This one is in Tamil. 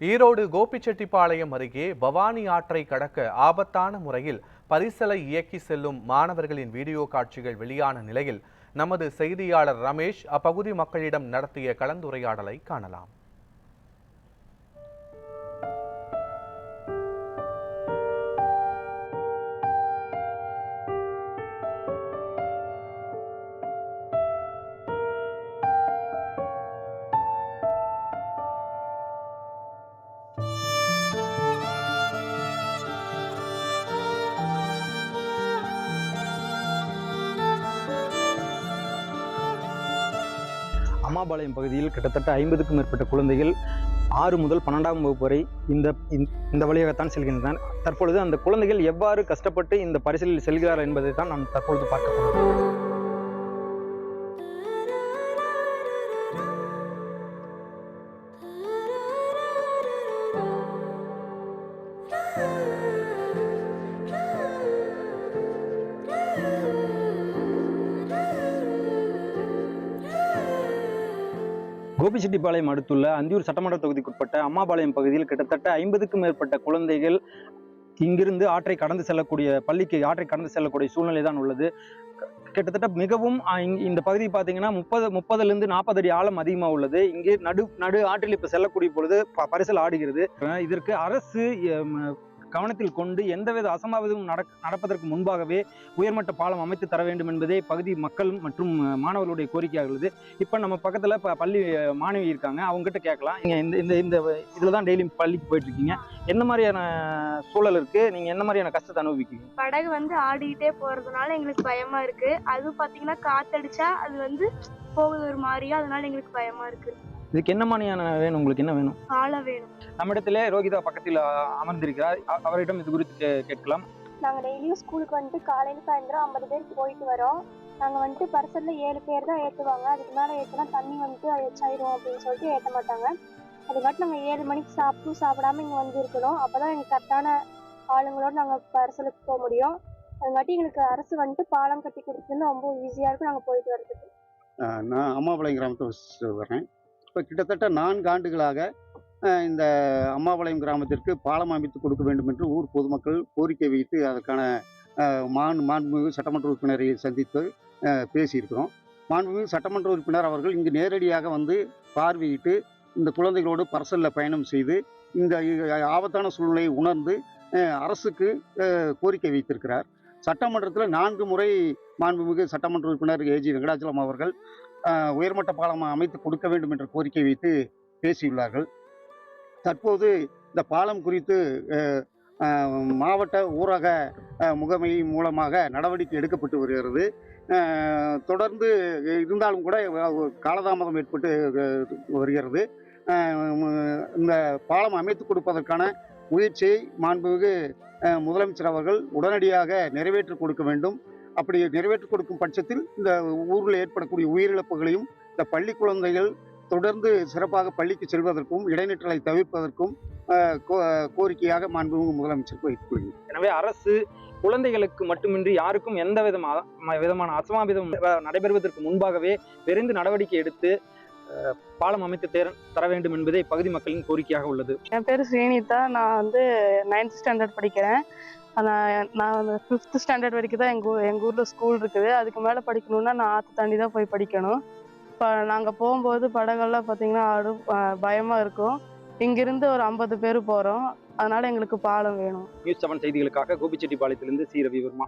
ஈரோடு கோபிச்செட்டிப்பாளையம் அருகே பவானி ஆற்றை கடக்க ஆபத்தான முறையில் பரிசலை இயக்கி செல்லும் மாணவர்களின் வீடியோ காட்சிகள் வெளியான நிலையில் நமது செய்தியாளர் ரமேஷ் அப்பகுதி மக்களிடம் நடத்திய கலந்துரையாடலை காணலாம். அம்மாபாளையம் பகுதியில் கிட்டத்தட்ட 50க்கும் மேற்பட்ட குழந்தைகள் 6 முதல் 12ஆம் வகுப்பு வரை இந்த வழியாகத்தான் செல்கின்றனர். தற்பொழுது அந்த குழந்தைகள் எவ்வாறு கஷ்டப்பட்டு இந்த பரிசலில் செல்கிறார்கள் என்பதை தான் நாம் தற்பொழுது பார்க்க போகிறோம். கோபிச்செட்டிப்பாளையம் அடுத்துள்ள அந்தியூர் சட்டமன்ற தொகுதிக்குட்பட்ட அம்மாபாளையம் பகுதியில் கிட்டத்தட்ட 50க்கும் மேற்பட்ட குழந்தைகள் இங்கிருந்து ஆற்றை கடந்து செல்லக்கூடிய சூழ்நிலை தான் உள்ளது. கிட்டத்தட்ட மிகவும் இந்த பகுதி பார்த்தீங்கன்னா 30லிருந்து 40 அடி ஆழம் அதிகமாக உள்ளது. இங்கே நடு ஆற்றில் இப்போ செல்லக்கூடிய பொழுது பரிசல் ஆடுகிறது. இதற்கு அரசு கவனத்தில் கொண்டு எந்தவித அசம்பாவிதமும் நடப்பதற்கு முன்பாகவே உயர்மட்ட பாலம் அமைத்து தர வேண்டும் என்பதே பகுதி மக்கள் மற்றும் மாணவர்களுடைய கோரிக்கையாக உள்ளது. இப்போ நம்ம பக்கத்தில் பள்ளி மாணவி இருக்காங்க, அவங்ககிட்ட கேட்கலாம். நீங்கள் இந்த இதில் தான் டெய்லி பள்ளிக்கு போயிட்டு இருக்கீங்க, என்ன மாதிரியான சூழல் இருக்கு, நீங்கள் என்ன மாதிரியான கஷ்டத்தை அனுபவிக்கீங்க? படகு ஆடிட்டே போறதுனால எங்களுக்கு பயமா இருக்கு. அது பார்த்தீங்கன்னா காத்தடிச்சா அது போகுது ஒரு மாதிரியா, அதனால எங்களுக்கு பயமா இருக்கு. இதுக்கு என்ன மாதிரியான வேணும், உங்களுக்கு என்ன வேணும்? பாலம் வேணும். நம்மிடத்திலே ரோகிதா பக்கத்தில் அமர்ந்திருக்கிறார், அவரிடம் இது குறித்து கேட்கலாம். நாங்கள் டெய்லியும் ஸ்கூலுக்கு காலையில் சாயந்தரம் 50 பேருக்கு போயிட்டு வரோம். நாங்கள் பரிசல்ல 7 பேர் தான் ஏற்றுவாங்க. அதுக்கு மேலே ஏற்றினா தண்ணி எச்சாயிரும் அப்படின்னு சொல்லிட்டு ஏற்ற மாட்டாங்க. அதுக்காட்டி நாங்கள் 7 மணிக்கு சாப்பிடாம இங்கே இருக்கணும். அப்போ தான் எங்களுக்கு கரெக்டான ஆளுங்களோடு நாங்கள் பரிசலுக்கு போக முடியும். அதுக்காட்டி எங்களுக்கு அரசு பாலம் கட்டி கொடுத்துன்னு ரொம்ப ஈஸியாக இருக்கும் நாங்கள் போயிட்டு வர்றதுக்கு. நான் அம்மாபாளையம் கிராமத்தை வரேன். இப்போ கிட்டத்தட்ட 4 ஆண்டுகளாக இந்த அம்மாபாளையம் கிராமத்திற்கு பாலம் அமைத்து கொடுக்க வேண்டும் என்று ஊர் பொதுமக்கள் கோரிக்கை வைத்து அதற்கான மாண்புமிகு சட்டமன்ற உறுப்பினரை சந்தித்து பேசியிருக்கிறோம். மாண்புமிகு சட்டமன்ற உறுப்பினர் அவர்கள் இங்கு நேரடியாக பார்வையிட்டு இந்த குழந்தைகளோடு பரிசலில் பயணம் செய்து இந்த ஆபத்தான சூழ்நிலையை உணர்ந்து அரசுக்கு கோரிக்கை வைத்திருக்கிறார். சட்டமன்றத்தில் 4 முறை மாண்புமிகு சட்டமன்ற உறுப்பினர் ஏஜி வெங்கடாச்சலம் அவர்கள் உயர்மட்ட பாலம் அமைத்து கொடுக்க வேண்டும் என்ற கோரிக்கை வைத்து பேசியுள்ளார்கள். தற்போது இந்த பாலம் குறித்து மாவட்ட ஊரக முகமை மூலமாக நடவடிக்கை எடுக்கப்பட்டு வருகிறது. தொடர்ந்து இருந்தாலும் கூட காலதாமதம் ஏற்பட்டு வருகிறது. இந்த பாலம் அமைத்து கொடுப்பதற்கான முயற்சியை மாண்புமிகு முதலமைச்சர் அவர்கள் உடனடியாக நிறைவேற்றி கொடுக்க வேண்டும். அப்படி நிறைவேற்றி கொடுக்கும் பட்சத்தில் இந்த ஊரில் ஏற்படக்கூடிய உயிரிழப்புகளையும் இந்த பள்ளி குழந்தைகள் தொடர்ந்து சிறப்பாக பள்ளிக்கு செல்வதற்கும் இடைநிற்றலை தவிர்ப்பதற்கும் கோரிக்கையாக மாண்புமிகு முதலமைச்சருக்கு வைத்துள்ளது. எனவே அரசு குழந்தைகளுக்கு மட்டுமின்றி யாருக்கும் எந்த விதமான அசம்பாவிதம் நடைபெறுவதற்கு முன்பாகவே விரைந்து நடவடிக்கை எடுத்து பாலம் அமைத்து தர வேண்டும் என்பதே பகுதி மக்களின் கோரிக்கையாக உள்ளது. என் பேர் ஸ்ரீனிதா. நான் 9th ஸ்டாண்டர்ட் படிக்கிறேன். நான் 5th ஸ்டாண்டர்ட் வரைக்கும் தான் எங்கள் ஊரில் ஸ்கூல் இருக்குது. அதுக்கு மேலே படிக்கணும்னா நான் ஆற்று தாண்டி தான் போய் படிக்கணும். இப்போ நாங்கள் போகும்போது படகெல்லாம் பார்த்தீங்கன்னா பயமாக இருக்கும். இங்கிருந்து ஒரு 50 பேர் போகிறோம். அதனால எங்களுக்கு பாலம் வேணும். நியூஸ் 7 செய்திகளுக்காக கோபிச்செட்டிப்பாளையத்திலிருந்து சி. ரவிவர்மா.